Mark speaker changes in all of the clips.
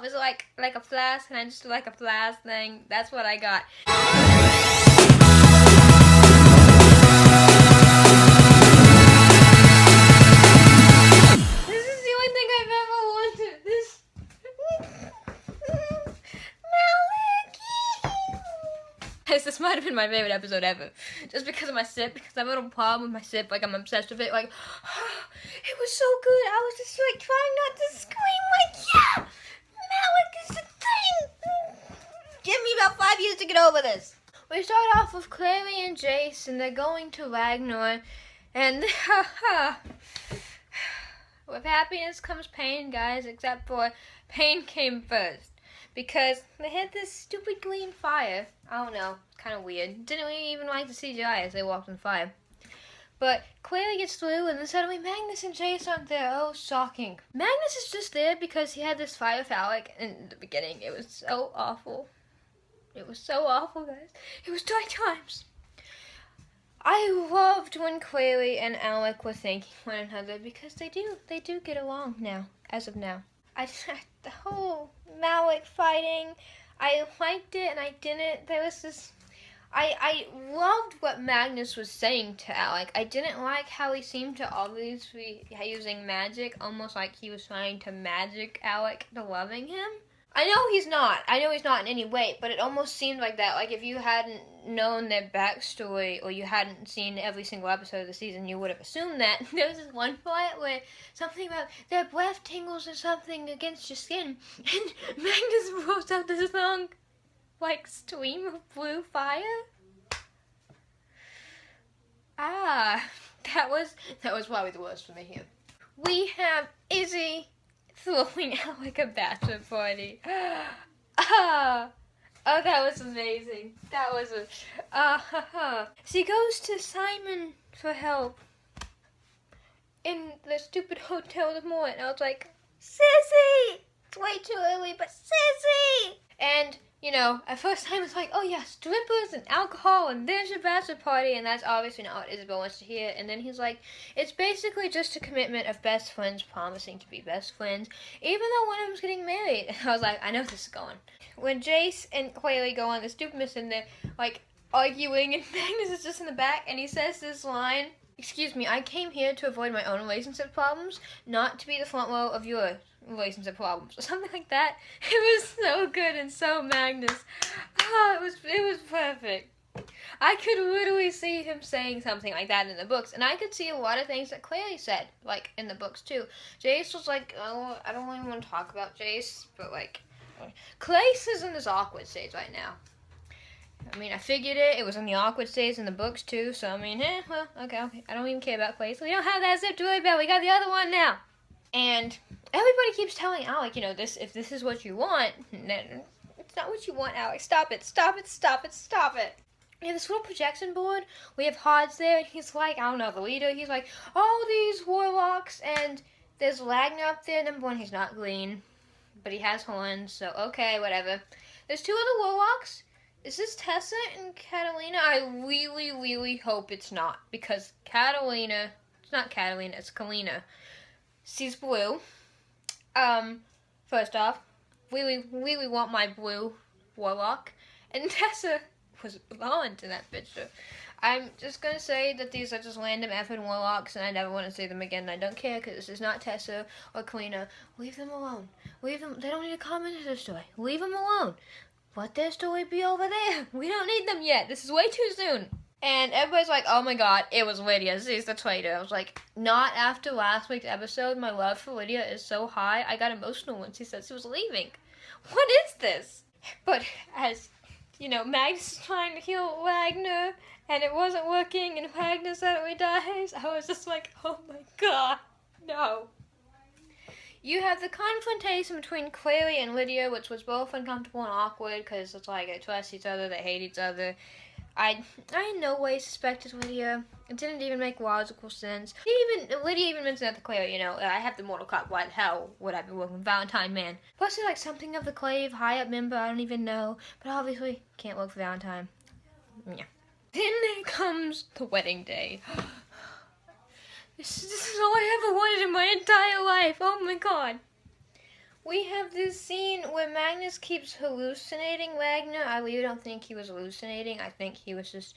Speaker 1: yourself. Is it like a flask? And I just do like a flask thing. That's what I got. This is the only thing I've ever wanted. This. This might have been my favorite episode ever. Just because of my sip, because I have a little problem with my sip, like I'm obsessed with it, like, it was so good. I was just like trying not to scream, like, yeah, Malik is the thing. Give me about 5 years to get over this. We start off with Clary and Jace, and they're going to Ragnar, and with happiness comes pain, guys, except for pain came first. Because they had this stupid green fire. I don't know. It's kind of weird. Didn't really even like the CGI as they walked in fire. But Clary gets through, and then suddenly Magnus and Jace aren't there. Oh, shocking. Magnus is just there because he had this fire phallic in the beginning. It was so awful. It was so awful, guys. It was dark times. I loved when Clary and Alec were thanking one another because they do get along now, as of now. The whole Malik fighting, I liked it and I didn't. There was this, I loved what Magnus was saying to Alec. I didn't like how he seemed to always be using magic, almost like he was trying to magic Alec to loving him. I know he's not in any way, but it almost seemed like that. Like if you hadn't known their backstory or you hadn't seen every single episode of the season, you would have assumed that. There was this one part where something about their breath tingles or something against your skin, and Magnus rolls out this long, like, stream of blue fire. That was probably the worst for me here. We have Izzy throwing Alec a bachelor party. Oh, that was amazing. That was She goes to Simon for help in the stupid Hotel de Mort, and I was like, Sissy! It's way too early, but Sissy! And, you know, at first time it's like, oh yeah, strippers and alcohol, and there's your bachelor party, and that's obviously not what Isabel wants to hear. And then he's like, it's basically just a commitment of best friends promising to be best friends, even though one of them's getting married. And I was like, I know this is going. When Jace and Clary go on the stupid mission, they're like arguing, and Magnus is just in the back, and he says this line, excuse me, I came here to avoid my own relationship problems, not to be the front row of your relationship problems, or something like that. It was so good and so Magnus. Oh, it was perfect. I could literally see him saying something like that in the books, and I could see a lot of things that Clary said, like, in the books, too. Jace was like, oh, I don't really want to talk about Jace, but, like, Clace is in this awkward stage right now. I mean, I figured it was in the awkward stage in the books, too, so, I mean, well, okay. I don't even care about Clace. We don't have that zip to worry about. We got the other one now. And everybody keeps telling Alec, you know, if this is what you want, then it's not what you want, Alec. Stop it. We have this little projection board. We have Hodge there, and he's like, I don't know, the leader. He's like, all these warlocks, and there's Ragnar up there. Number one, he's not green, but he has horns, so okay, whatever. There's two other warlocks. Is this Tessa and Catalina? I really, really hope it's not, because Catalina, it's not Catalina, it's Kalina. She's blue. First off, really, really want my blue warlock. And Tessa was blonde in that picture. I'm just gonna say that these are just random effing warlocks, and I never want to see them again. And I don't care, because this is not Tessa or Kalina. Leave them alone. Leave them. They don't need to comment in this story. Leave them alone. Let their story be over there. We don't need them yet. This is way too soon. And everybody's like, oh my god, it was Lydia. She's the traitor. I was like, not after last week's episode. My love for Lydia is so high. I got emotional when she said she was leaving. What is this? But as, you know, Magnus is trying to heal Ragnar, and it wasn't working, and Ragnar suddenly dies, I was just like, oh my god, no. You have the confrontation between Clary and Lydia, which was both uncomfortable and awkward, because it's like they trust each other, they hate each other. I in no way suspected Lydia. It didn't even make logical sense. Lydia even mentioned that to Clary, you know, I have the Mortal Kombat, why the hell would I be working with Valentine Man? Plus there's like something of the Clave high-up member, I don't even know, but obviously can't work for Valentine. Yeah. Then there comes the wedding day. This is all I ever wanted in my entire life, oh my god. We have this scene where Magnus keeps hallucinating Wagner. I really don't think he was hallucinating. I think he was just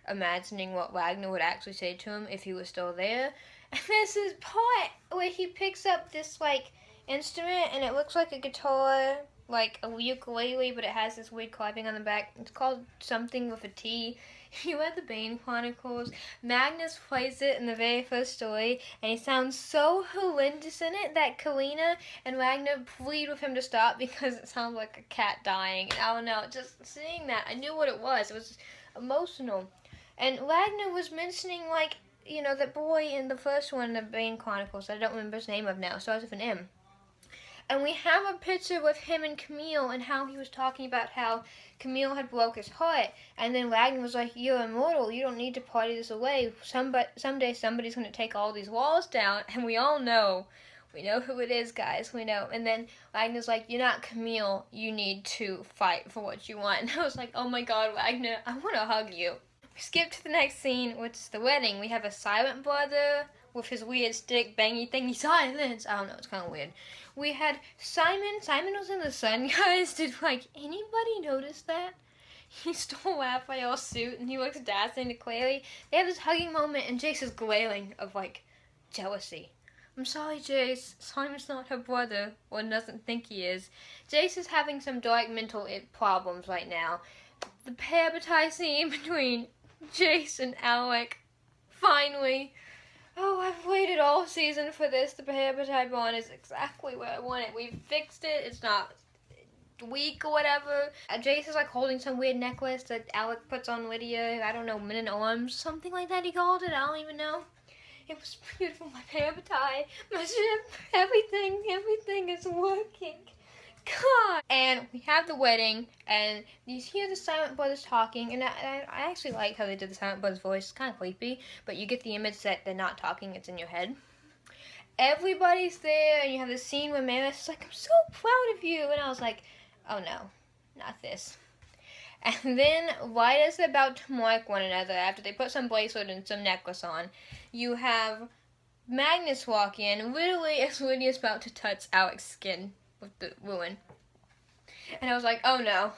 Speaker 1: imagining what Wagner would actually say to him if he was still there. And there's this part where he picks up this, like, instrument, and it looks like a guitar, like a ukulele, but it has this weird carving on the back. It's called something with a T. You read the Bane Chronicles. Magnus plays it in the very first story, and he sounds so horrendous in it that Kalina and Wagner plead with him to stop because it sounds like a cat dying. And I don't know, just seeing that, I knew what it was. It was emotional. And Wagner was mentioning, like, you know, that boy in the first one, the Bane Chronicles, I don't remember his name of now, starts with an M. And we have a picture with him and Camille and how he was talking about how Camille had broke his heart. And then Wagner was like, you're immortal. You don't need to party this away. Someday somebody's going to take all these walls down. And we all know. We know who it is, guys. We know. And then Wagner's like, you're not Camille. You need to fight for what you want. And I was like, oh my God, Wagner, I want to hug you. We skip to the next scene, which is the wedding. We have a silent brother with his weird stick bangy thingy silence. I don't know, it's kind of weird. We had Simon. Simon was in the sun, guys. Did, like, anybody notice that? He stole Raphael's suit and he looks dazzling to Clary. They have this hugging moment and Jace is glaring of, like, jealousy. I'm sorry, Jace. Simon's not her brother, or doesn't think he is. Jace is having some dark mental problems right now. The parabatai scene between Jace and Alec, finally. Oh, I've waited all season for this. The parabatai bond is exactly where I want it. We've fixed it. It's not weak or whatever. Jace is like holding some weird necklace that Alec puts on Lydia. I don't know, men in arms, something like that he called it. I don't even know. It was beautiful. My parabatai, my ship, everything is working. God. And we have the wedding, and you hear the Silent Brothers talking, and I actually like how they did the Silent Brothers voice. It's kind of creepy, but you get the image that they're not talking, it's in your head. Everybody's there, and you have this scene where Maris is like, I'm so proud of you, and I was like, oh no, not this. And then, right as they're about to mark one another, after they put some bracelet and some necklace on, you have Magnus walk in, literally as Lydia's about to touch Alec's skin with the ruin. And I was like, oh no.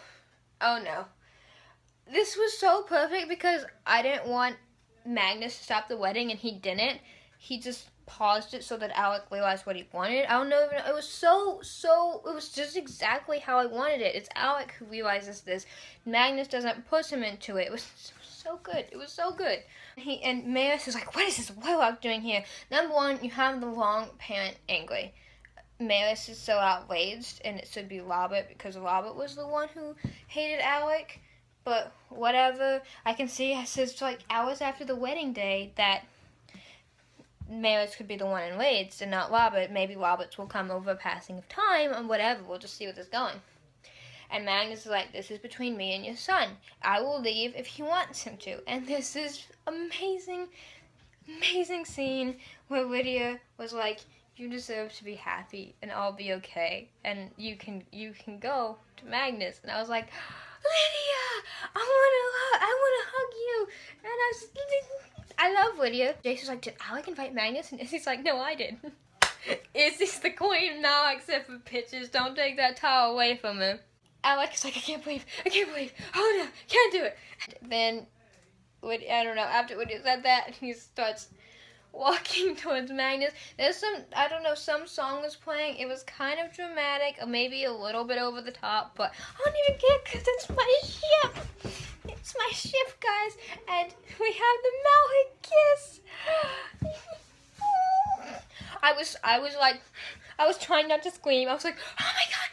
Speaker 1: This was so perfect because I didn't want Magnus to stop the wedding and he didn't. He just paused it so that Alec realized what he wanted. I don't know, it was it was just exactly how I wanted it. It's Alec who realizes this. Magnus doesn't push him into it. It was so good. It was so good. And Maris is like, what is this warlock doing here? Number one, you have the wrong parent angry. Maris is so outraged, and it should be Robert because Robert was the one who hated Alec. But whatever, I can see it's like hours after the wedding day that Maris could be the one enraged and not Robert. Maybe Robert's will come over passing of time and whatever. We'll just see where this is going. And Magnus is like, this is between me and your son. I will leave if he wants him to. And this is amazing scene where Lydia was like, you deserve to be happy and I'll be okay. And you can go to Magnus. And I was like, Lydia, I wanna hug you. And I love Lydia. Jason's like, did Alec invite Magnus? And Izzy's like, no, I did. Izzy's the queen now, except for pitches. Don't take that towel away from him. Alec is like, I can't believe. Oh no, can't do it. And then, I don't know, after Lydia said that, he starts walking towards Magnus. There's some song was playing. It was kind of dramatic, or maybe a little bit over the top, but I don't even care because it's my ship. It's my ship, guys. And we have the Mallory kiss. I was trying not to scream. I was like, oh my god,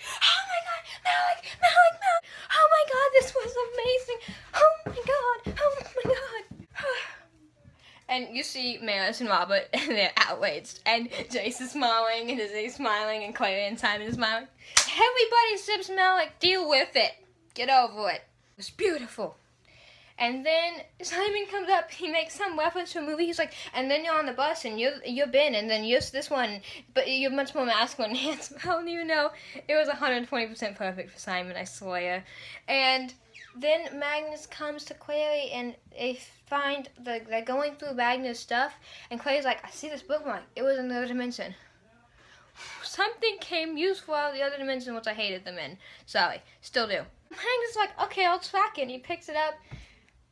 Speaker 1: Malik. Oh my god, this was amazing. Oh my god. And you see Maris and Robert, and they're outraged. And Jace is smiling, and Izzy's smiling, and Clary and Simon is smiling. Everybody ships Malik. Deal with it. Get over it. It was beautiful. And then Simon comes up. He makes some reference to a movie. He's like, and then you're on the bus, and you're Ben, and then you're this one, but you're much more masculine. I don't even know. It was 120% perfect for Simon, I swear. And then Magnus comes to Clary, and they find they're going through Magnus' stuff, and Clary's like, I see this bookmark. It was in another dimension. something came useful out of the other dimension, which I hated them in. Sorry, still do. Hank is like, okay, I'll track it, and he picks it up.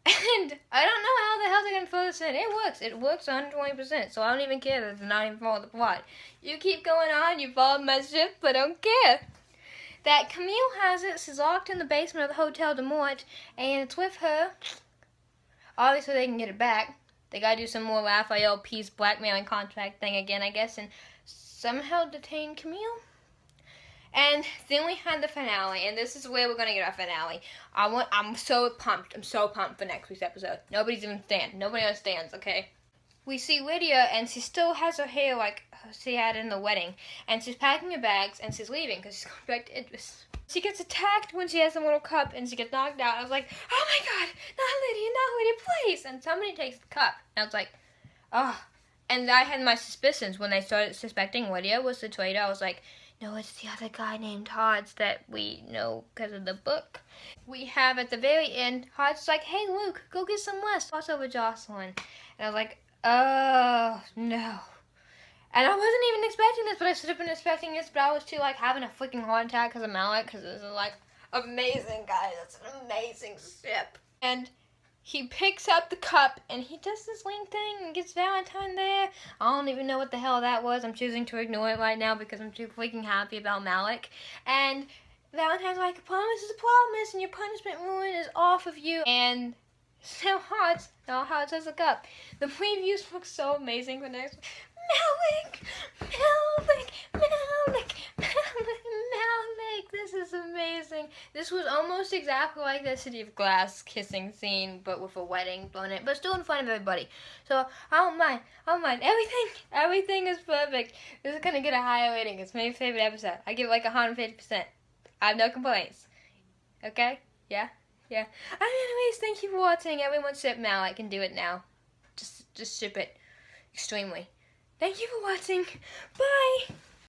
Speaker 1: And I don't know how the hell they're gonna throw this in. It works. It works 120%. So I don't even care that they're not even following the plot. You keep going on. You followed my ship, but I don't care. That Camille has it. She's locked in the basement of the Hotel de Mort, and it's with her. Obviously, they can get it back. They gotta do some more Raphael Peace blackmailing contract thing again, I guess, and somehow detain Camille. And then we had the finale, and this is where we're gonna get our finale. I'm so pumped. I'm so pumped for next week's episode. Nobody understands, okay? We see Lydia, and she still has her hair like she had in the wedding, and she's packing her bags, and she's leaving because she's going back to Idris. She gets attacked when she has the little cup, and she gets knocked out. I was like, oh my god, not Lydia, please! And somebody takes the cup, and I was like, oh. And I had my suspicions when they started suspecting Lydia was the traitor. I was like, no, it's the other guy named Hodge that we know because of the book. We have at the very end, Hodge's like, hey Luke, go get some rest. Watch over Jocelyn. And I was like, oh no. And I wasn't even expecting this, but I should have been expecting this, but I was too like having a freaking heart attack because of Malik, because this is like amazing, guys. It's an amazing ship. And he picks up the cup, and he does this link thing and gets Valentine there. I don't even know what the hell that was. I'm choosing to ignore it right now because I'm too freaking happy about Malik. And Valentine's like, a promise is a promise, and your punishment ruin is off of you. And so Hodge has the cup. The previews look so amazing for next. Malik, this is amazing. This was almost exactly like the City of Glass kissing scene, but with a wedding on it, but still in front of everybody. So I don't mind. Everything is perfect. This is gonna get a higher rating. It's my favorite episode. I give it like 150%. I have no complaints. Okay? Yeah. Anyways, thank you for watching. Everyone ship Malik can do it now. Just ship it extremely. Thank you for watching. Bye!